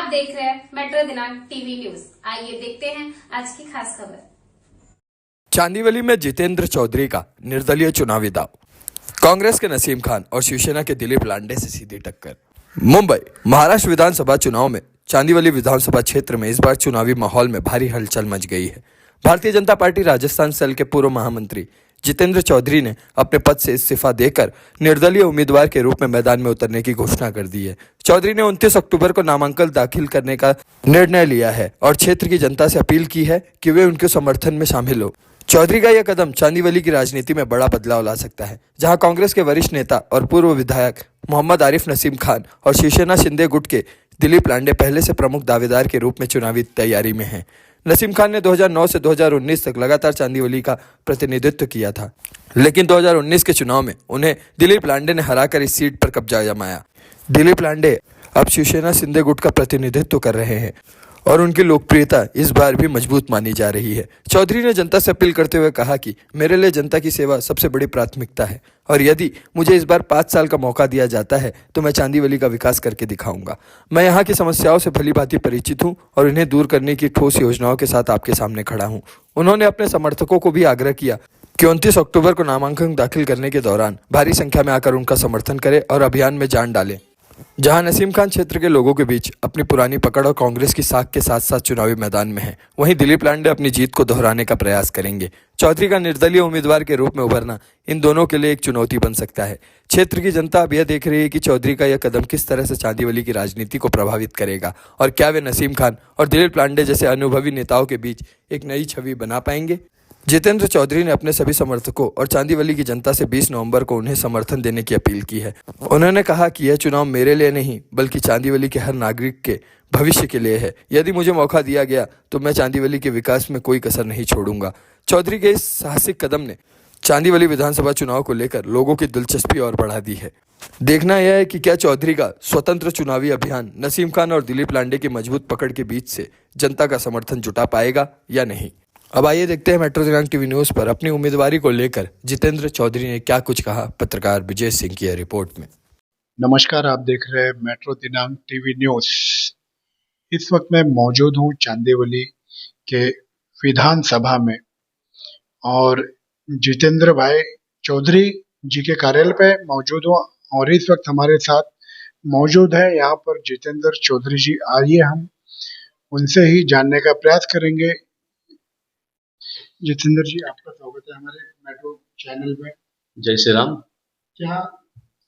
आप देख रहे हैं मेट्रो दिनांक टीवी न्यूज। आइए देखते हैं आज की खास खबर। चांदीवली में जितेंद्र चौधरी का निर्दलीय चुनावी दाव। कांग्रेस के नसीम खान और शिवसेना के दिलीप लांडे से सीधी टक्कर। मुंबई महाराष्ट्र विधानसभा चुनाव में चांदीवली विधानसभा क्षेत्र में इस बार चुनावी माहौल में भारी हलचल मच गई है। भारतीय जनता पार्टी राजस्थान सेल के पूर्व महामंत्री जितेंद्र चौधरी ने अपने पद से इस्तीफा देकर निर्दलीय उम्मीदवार के रूप में मैदान में उतरने की घोषणा कर दी है। चौधरी ने 29 अक्टूबर को नामांकन दाखिल करने का निर्णय लिया है और क्षेत्र की जनता से अपील की है कि वे उनके समर्थन में शामिल हो। चौधरी का यह कदम चांदीवली की राजनीति में बड़ा बदलाव ला सकता है, जहां कांग्रेस के वरिष्ठ नेता और पूर्व विधायक मोहम्मद आरिफ नसीम खान और शिवसेना शिंदे गुट के दिलीप लांडे पहले से प्रमुख दावेदार के रूप में चुनावी तैयारी में हैं। नसीम खान ने 2009 से 2019 तक लगातार चांदीवली का प्रतिनिधित्व किया था, लेकिन 2019 के चुनाव में उन्हें दिलीप लांडे ने हराकर इस सीट पर कब्जा जमाया। दिलीप लांडे अब शिवसेना शिंदे गुट का प्रतिनिधित्व कर रहे हैं और उनकी लोकप्रियता इस बार भी मजबूत मानी जा रही है। चौधरी ने जनता से अपील करते हुए कहा कि मेरे लिए जनता की सेवा सबसे बड़ी प्राथमिकता है और यदि मुझे इस बार 5 साल का मौका दिया जाता है तो मैं चांदीवली का विकास करके दिखाऊंगा। मैं यहाँ की समस्याओं से भली भांति परिचित हूँ और इन्हें दूर करने की ठोस योजनाओं के साथ आपके सामने खड़ा हूँ। उन्होंने अपने समर्थकों को भी आग्रह किया कि 29 अक्टूबर को नामांकन दाखिल करने के दौरान भारी संख्या में आकर उनका समर्थन करें और अभियान में जान डालें। जहां नसीम खान क्षेत्र के लोगों के बीच अपनी पुरानी पकड़ और कांग्रेस की साख के साथ साथ चुनावी मैदान में हैं, वहीं दिलीप लांडे अपनी जीत को दोहराने का प्रयास करेंगे। चौधरी का निर्दलीय उम्मीदवार के रूप में उभरना इन दोनों के लिए एक चुनौती बन सकता है। क्षेत्र की जनता अब यह देख रही है कि चौधरी का यह कदम किस तरह से चांदीवली की राजनीति को प्रभावित करेगा और क्या वे नसीम खान और दिलीप लांडे जैसे अनुभवी नेताओं के बीच एक नई छवि बना पाएंगे। जितेंद्र चौधरी ने अपने सभी समर्थकों और चांदीवली की जनता से 20 नवंबर को उन्हें समर्थन देने की अपील की है। उन्होंने कहा कि यह चुनाव मेरे लिए नहीं बल्कि चांदीवली के हर नागरिक के भविष्य के लिए है। यदि मुझे मौका दिया गया तो मैं चांदीवली के विकास में कोई कसर नहीं छोड़ूंगा। चौधरी के इस साहसिक कदम ने चांदीवली विधानसभा चुनाव को लेकर लोगों की दिलचस्पी और बढ़ा दी है। देखना यह है कि क्या चौधरी का स्वतंत्र चुनावी अभियान नसीम खान और दिलीप लांडे की मजबूत पकड़ के बीच से जनता का समर्थन जुटा पाएगा या नहीं। अब आइए देखते हैं मेट्रो दिनांक टीवी न्यूज़ पर अपनी उम्मीदवारी को लेकर जितेंद्र चौधरी ने क्या कुछ कहा। पत्रकार विजय सिंह की रिपोर्ट में। नमस्कार, आप देख रहे हैं मेट्रो दिनांक टीवी न्यूज़। इस वक्त मैं मौजूद हूं चांदीवली के विधानसभा में और जितेंद्र भाई चौधरी जी के कार्यालय पे मौजूद हूं और इस वक्त हमारे साथ मौजूद है यहाँ पर जितेंद्र चौधरी जी। आइए हम उनसे ही जानने का प्रयास करेंगे। जितेंद्र जी, आपका स्वागत है हमारे मेट्रो चैनल में। जय श्री राम। क्या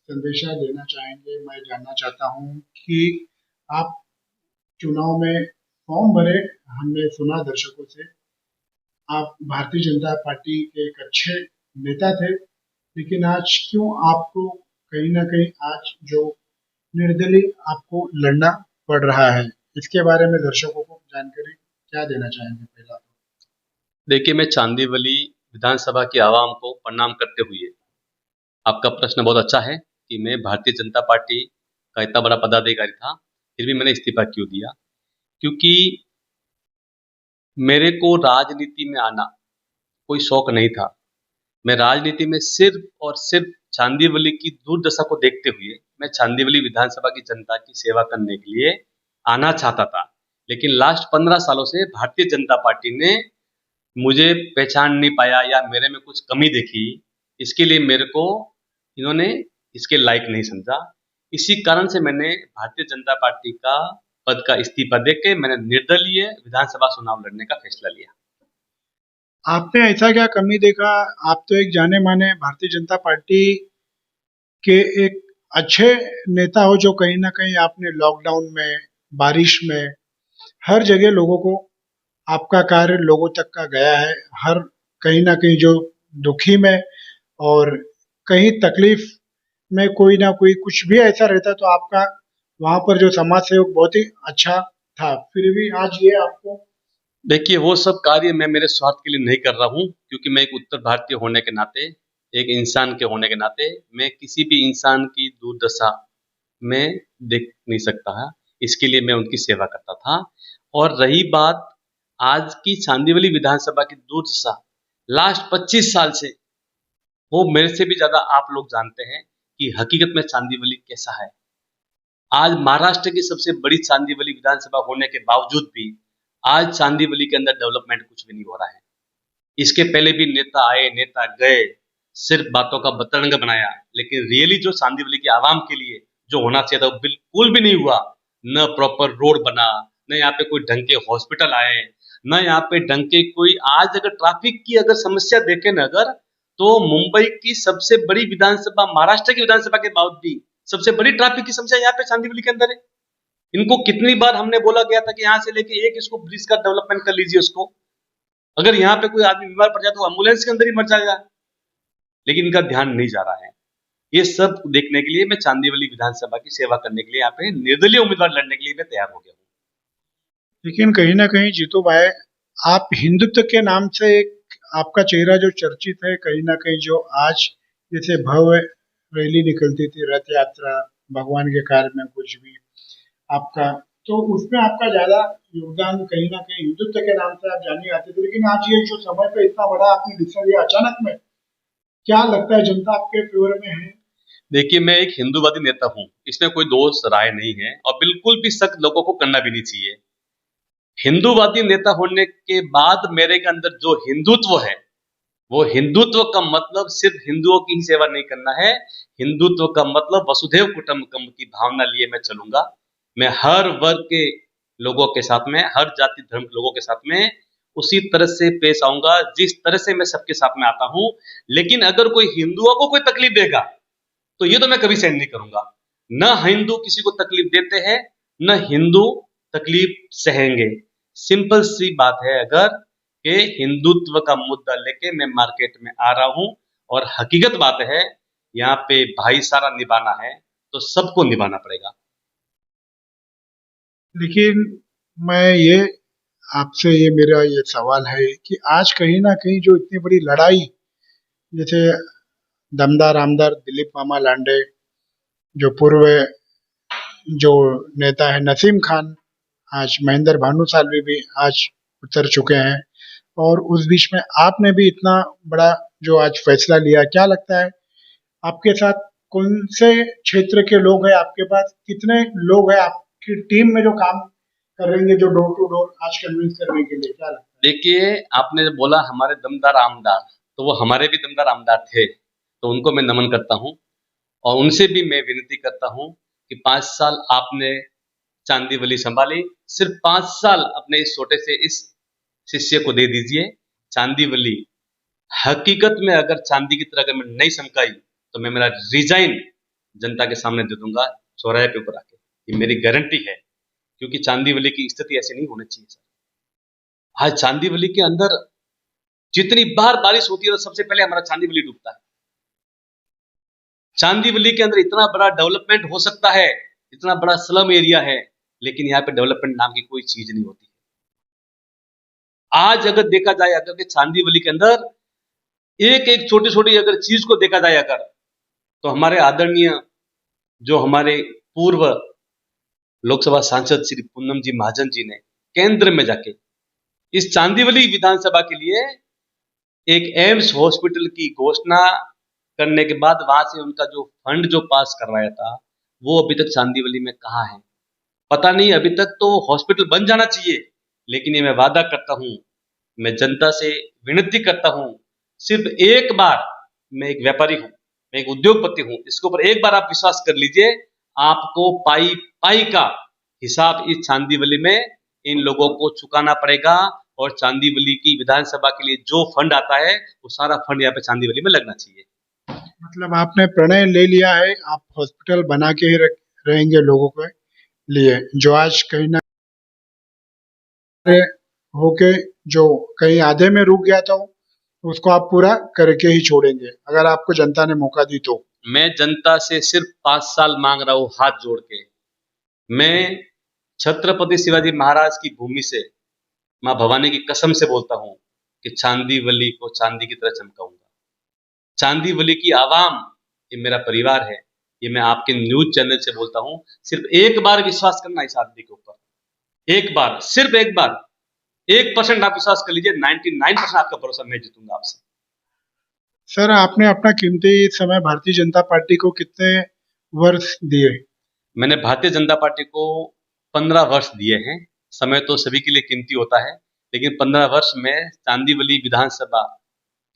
संदेशा देना चाहेंगे? मैं जानना चाहता हूं कि आप चुनाव में फॉर्म भरे, हमने सुना दर्शकों से आप भारतीय जनता पार्टी के एक अच्छे नेता थे, लेकिन आज क्यों आपको कहीं ना कहीं आज जो निर्दलीय आपको लड़ना पड़ रहा है, इसके बारे में दर्शकों को जानकारी क्या देना चाहेंगे? पहला देखिए, मैं चांदीवली विधानसभा की आवाम को प्रणाम करते हुए, आपका प्रश्न बहुत अच्छा है कि मैं भारतीय जनता पार्टी का इतना बड़ा पदाधिकारी था फिर भी मैंने इस्तीफा क्यों दिया। क्योंकि मेरे को राजनीति में आना कोई शौक नहीं था। मैं राजनीति में सिर्फ और सिर्फ चांदीवली की दुर्दशा को देखते हुए मैं चांदीवली विधानसभा की जनता की सेवा करने के लिए आना चाहता था। लेकिन लास्ट 15 सालों से भारतीय जनता पार्टी ने मुझे पहचान नहीं पाया या मेरे में कुछ कमी देखी, इसके लिए मेरे को इन्होंने इसके लायक नहीं समझा। इसी कारण से मैंने भारतीय जनता पार्टी का पद का इस्तीफा देके मैंने निर्दलीय विधानसभा चुनाव लड़ने का फैसला लिया। आपने ऐसा क्या कमी देखा? आप तो एक जाने माने भारतीय जनता पार्टी के एक अच्छे नेता हो, जो कहीं ना कहीं आपने लॉकडाउन में, बारिश में, हर जगह लोगों को, आपका कार्य लोगों तक का गया है। हर कहीं ना कहीं जो दुखी में और कहीं तकलीफ में कोई ना कोई कुछ भी ऐसा रहता तो आपका वहां पर जो समाज सहयोग बहुत ही अच्छा था। फिर भी आज ये आपको, देखिए, वो सब कार्य मैं मेरे स्वार्थ के लिए नहीं कर रहा हूँ, क्योंकि मैं एक उत्तर भारतीय होने के नाते, एक इंसान के होने के नाते मैं किसी भी इंसान की दुर्दशा में देख नहीं सकता है। इसके लिए मैं उनकी सेवा करता था। और रही बात आज की चांदीवली विधानसभा की दुर्दशा, लास्ट 25 साल से, वो मेरे से भी ज्यादा आप लोग जानते हैं कि हकीकत में चांदीवली कैसा है। आज महाराष्ट्र की सबसे बड़ी चांदीवली विधानसभा होने के बावजूद भी आज चांदीवली के अंदर डेवलपमेंट कुछ भी नहीं हो रहा है। इसके पहले भी नेता आए, नेता गए, सिर्फ बातों का बतरंग बनाया, लेकिन रियली जो चांदीवली की आवाम के लिए जो होना चाहिए था वो बिल्कुल भी नहीं हुआ। न प्रॉपर रोड बना, न यहाँ पे कोई ढंग के हॉस्पिटल आए, न यहाँ पे ढंग के कोई, आज अगर ट्रैफिक की अगर समस्या देखें न अगर, तो मुंबई की सबसे बड़ी विधानसभा, महाराष्ट्र की विधानसभा के बावजूद भी सबसे बड़ी ट्रैफिक की समस्या यहाँ पे चांदीवली के अंदर है। इनको कितनी बार हमने बोला गया था कि यहाँ से लेके एक इसको ब्रिज का डेवलपमेंट कर लीजिए उसको, अगर यहाँ पे कोई आदमी बीमार पड़ जाए तो एम्बुलेंस के अंदर ही मर जाएगा, लेकिन इनका ध्यान नहीं जा रहा है। ये सब देखने के लिए मैं चांदीवली विधानसभा की सेवा करने के लिए यहाँ पे निर्दलीय उम्मीदवार लड़ने के लिए मैं तैयार हो गया हूँ। लेकिन कहीं ना कहीं जीतू भाई, आप हिंदुत्व के नाम से एक आपका चेहरा जो चर्चित है, कहीं ना कहीं जो आज जैसे भव्य रैली निकलती थी, रथ यात्रा, भगवान के कार्य में कुछ भी आपका, तो उसमें आपका ज्यादा योगदान, कहीं ना कहीं हिंदुत्व के नाम से आप जाने आते थे। लेकिन आज ये जो समय पे इतना बड़ा आपने डिसीजन लिया अचानक में, क्या लगता है जनता आपके फेवर में है? देखिए, मैं एक हिंदूवादी नेता हूँ, इसमें कोई दोष राय नहीं है और बिल्कुल भी शक लोगों को करना भी नहीं चाहिए। हिंदूवादी नेता होने के बाद मेरे के अंदर जो हिंदुत्व है, वो हिंदुत्व का मतलब सिर्फ हिंदुओं की ही सेवा नहीं करना है। हिंदुत्व का मतलब वसुधैव कुटुंबकम की भावना लिए मैं चलूंगा। मैं हर वर्ग के लोगों के साथ में, हर जाति धर्म के लोगों के साथ में उसी तरह से पेश आऊंगा जिस तरह से मैं सबके साथ में आता हूं। लेकिन अगर कोई हिंदुओं को कोई तकलीफ देगा तो ये तो मैं कभी सहन नहीं करूंगा। न हिंदू किसी को तकलीफ देते हैं, न हिंदू तकलीफ सहेंगे। सिंपल सी बात है, अगर कि हिंदुत्व का मुद्दा लेके मैं मार्केट में आ रहा हूं और हकीकत बात है यहाँ पे भाईचारा निभाना है तो सबको निभाना पड़ेगा। लेकिन मैं ये आपसे, ये मेरा ये सवाल है कि आज कहीं ना कहीं जो इतनी बड़ी लड़ाई, जैसे दमदार आमदार दिलीप मामा लांडे, जो पूर्व जो नेता है नसीम खान, आज महेंद्र भानुशाली भी आज उतर चुके हैं, और उस बीच में आपने भी इतना बड़ा जो आज फैसला लिया, क्या लगता है आपके साथ कौन से क्षेत्र के लोग हैं, आपके पास कितने लोग हैं आपकी टीम में जो काम करेंगे, जो डोर टू डोर आज कन्विंस करने के लिए, क्या लगता है? देखिए, आपने बोला हमारे दमदार आमदार, तो वो हमारे भी दमदार आमदार थे, तो उनको मैं नमन करता हूँ और उनसे भी मैं विनती करता हूँ कि 5 साल आपने चांदीवली संभाली, सिर्फ 5 साल अपने इस छोटे से इस शिष्य को दे दीजिए। चांदीवली हकीकत में अगर चांदी की तरह अगर मैं नहीं चमकाई तो मैं मेरा रिजाइन जनता के सामने दे दूंगा चौराहे पे ऊपर आके, ये मेरी गारंटी है। क्योंकि चांदीवली की स्थिति ऐसी नहीं होनी चाहिए सर। आज चांदीवली के अंदर जितनी बार बारिश होती है तो सबसे पहले हमारा चांदीवली डूबता है। चांदीवली के अंदर इतना बड़ा डेवलपमेंट हो सकता है, इतना बड़ा स्लम एरिया है, लेकिन यहाँ पे डेवलपमेंट नाम की कोई चीज नहीं होती। आज अगर देखा जाए, अगर के चांदीवली के अंदर एक एक छोटी छोटी अगर चीज को देखा जाए अगर, तो हमारे आदरणीय जो हमारे पूर्व लोकसभा सांसद श्री पूनम जी महाजन जी ने केंद्र में जाके इस चांदीवली विधानसभा के लिए एक एम्स हॉस्पिटल की घोषणा करने के बाद वहां से उनका जो फंड जो पास करवाया था, वो अभी तक चांदीवली में कहाँ है पता नहीं। अभी तक तो हॉस्पिटल बन जाना चाहिए, लेकिन ये मैं वादा करता हूं, मैं जनता से विनती करता हूं, सिर्फ एक बार, मैं एक व्यापारी हूं, मैं एक उद्योगपति हूं, इसके ऊपर एक बार आप विश्वास कर लीजिए, आपको पाई पाई का हिसाब इस चांदीवली में इन लोगों को चुकाना पड़ेगा। और चांदीवली की विधानसभा के लिए जो फंड आता है वो सारा फंड यहाँ पे चांदीवली में लगना चाहिए। मतलब आपने प्रणय ले लिया है, आप हॉस्पिटल बना के ही रहेंगे लोगों के लिए, जो आज कहीं ना होके जो कहीं आधे में रुक गया था, उसको आप पूरा करके ही छोड़ेंगे अगर आपको जनता ने मौका दी तो। मैं जनता से सिर्फ 5 साल मांग रहा हूं हाथ जोड़ के। मैं छत्रपति शिवाजी महाराज की भूमि से, मां भवानी की कसम से बोलता हूं कि चांदीवली को चांदी की तरह चमकाऊंगा। चांदीवली की आवाम ये मेरा परिवार है, ये मैं आपके न्यूज चैनल से बोलता हूं। सिर्फ एक बार विश्वास करना इस आदमी के ऊपर, एक बार, सिर्फ एक बार, 1% आप विश्वास कर लीजिए, 99% आपका भरोसा मैं जीतूंगा आपसे। सर, आपने अपना कीमती समय भारतीय जनता पार्टी को कितने वर्ष दिए? मैंने भारतीय जनता पार्टी को 15 वर्ष दिए हैं। समय तो सभी के लिए कीमती होता है, लेकिन 15 वर्ष में चांदीवली विधानसभा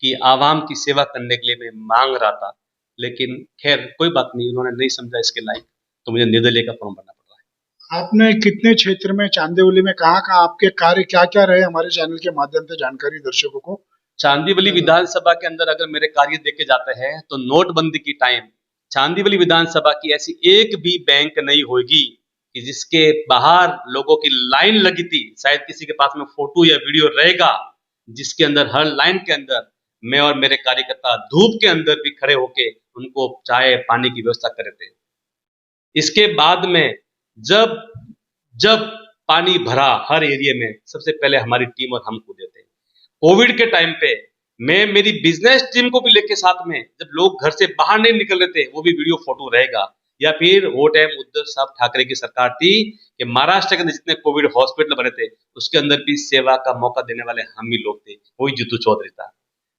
की आवाम की सेवा करने के लिए मैं मांग रहा था, लेकिन खैर कोई बात नहीं, उन्होंने नहीं समझा इसके लायक, तो मुझे निर्दलीय का फॉर्म भरना पड़ रहा है। आपने कितने क्षेत्र में चांदीवली में कहाँ आपके कार्य क्या क्या रहे, हमारे चैनल के माध्यम से जानकारी दर्शकों को। चांदीवली विधानसभा के अंदर अगर मेरे कार्य देखे जाते हैं तो नोटबंदी की टाइम चांदीवली विधानसभा की ऐसी एक भी बैंक नहीं होगी कि जिसके बाहर लोगों की लाइन लगी थी। शायद किसी के पास में फोटो या वीडियो रहेगा जिसके अंदर हर लाइन के अंदर मैं और मेरे कार्यकर्ता धूप के अंदर भी खड़े होके उनको चाय पानी की व्यवस्था कर रहे थे। इसके बाद में जब जब पानी भरा हर एरिया में, सबसे पहले हमारी टीम और हम कूदे थे। कोविड के टाइम पे मैं मेरी बिजनेस टीम को भी लेके साथ में, जब लोग घर से बाहर नहीं निकल रहे थे, वो भी वीडियो फोटो रहेगा। या फिर वो टाइम उद्धव साहब ठाकरे की सरकार थी कि महाराष्ट्र के अंदर जितने कोविड हॉस्पिटल बने थे उसके अंदर भी सेवा का मौका देने वाले हम ही लोग थे। वही जितू चौधरी था।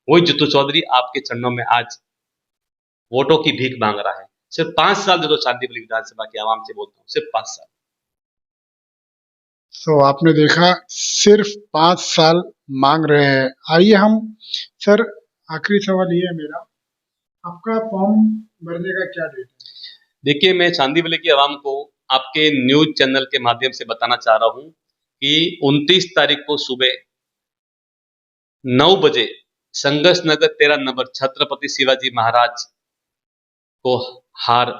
वही जितू चौधरी आपके चरणों में आज वोटों की भीख मांग रहा है। सिर्फ 5 साल दे दो चांदीवली विधानसभा की आवाम से बोलता हूँ, सिर्फ 5 साल। तो आपने देखा, सिर्फ 5 साल मांग रहे हैं। आइए हम सर, आखिरी सवाल ये है मेरा, आपका फॉर्म भरने का क्या डेट है? देखिए, मैं चांदीवली की आवाम को आपके न्यूज चैनल के माध्यम से बताना चाह रहा हूँ कि 29 तारीख को सुबह 9 बजे संघर्ष नगर 13 नंबर छत्रपति शिवाजी महाराज को हार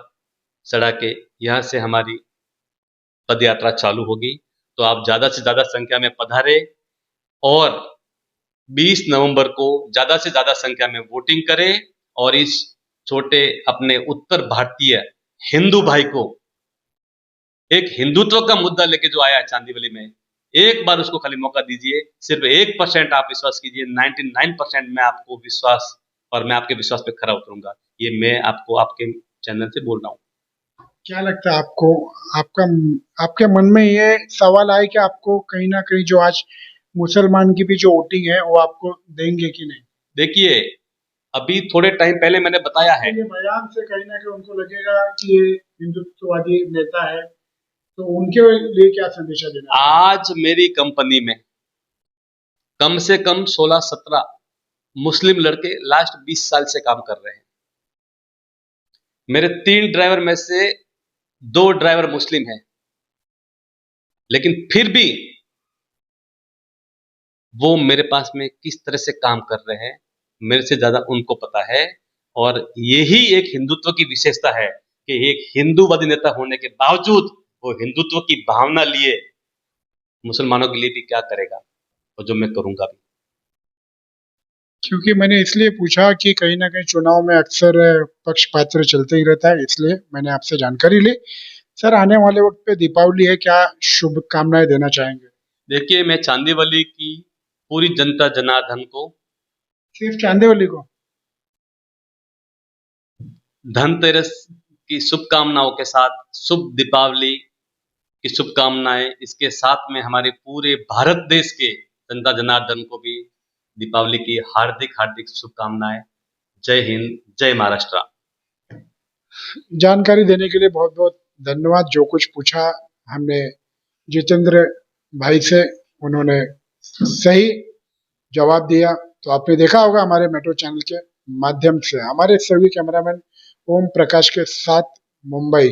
चढ़ा के यहाँ से हमारी पद यात्रा चालू होगी। तो आप ज्यादा से ज्यादा संख्या में पधारे और 20 नवंबर को ज्यादा से ज्यादा संख्या में वोटिंग करें और इस छोटे अपने उत्तर भारतीय हिंदू भाई को एक हिंदुत्व का मुद्दा लेके जो आया है चांदीवली में, एक बार उसको खाली मौका दीजिए। सिर्फ 1% आप विश्वास कीजिए, 99% मैं आपको विश्वास और मैं आपके विश्वास पे खरा उतरूंगा। ये मैं आपको आपके चैनल से बोल रहा हूँ। क्या लगता है आपको, आपके मन में ये सवाल आए कि आपको कहीं ना कहीं जो आज मुसलमान की भी जो वोटिंग है वो आपको देंगे कि नहीं? देखिए, अभी थोड़े टाइम पहले मैंने बताया है, ये बयान से कहीं ना कहीं उनको लगेगा कि ये हिंदुत्ववादी नेता है, तो उनके लिए क्या संदेशा देना? आज मेरी कंपनी में कम से कम 16-17 मुस्लिम लड़के लास्ट 20 साल से काम कर रहे हैं। मेरे 3 ड्राइवर में से 2 ड्राइवर मुस्लिम हैं, लेकिन फिर भी वो मेरे पास में किस तरह से काम कर रहे हैं मेरे से ज्यादा उनको पता है। और यही एक हिंदुत्व की विशेषता है कि एक हिंदूवादी नेता होने के बावजूद वो हिंदुत्व की भावना लिए मुसलमानों के लिए भी क्या करेगा, और जो मैं करूंगा भी। क्योंकि मैंने इसलिए पूछा कि कहीं ना कहीं चुनाव में अक्सर पक्षपात चलते ही रहता है, इसलिए मैंने आपसे जानकारी ली। सर, आने वाले वक्त पे दीपावली है, क्या शुभकामनाएं देना चाहेंगे? देखिए, मैं चांदीवली की पूरी जनता जनार्दन को, सिर्फ चांदीवली को, धनतेरस की शुभकामनाओं के साथ शुभ दीपावली की शुभकामनाएं, इसके साथ में हमारे पूरे भारत देश के जनता जनार्दन को भी दीपावली की हार्दिक हार्दिक शुभकामनाएं। जय हिंद, जय महाराष्ट्र। जानकारी देने के लिए बहुत बहुत धन्यवाद। जो कुछ पूछा हमने जितेंद्र भाई से, उन्होंने सही जवाब दिया। तो आपने देखा होगा हमारे मेट्रो चैनल के माध्यम से। हमारे सभी कैमरामैन ओम प्रकाश के साथ मुंबई।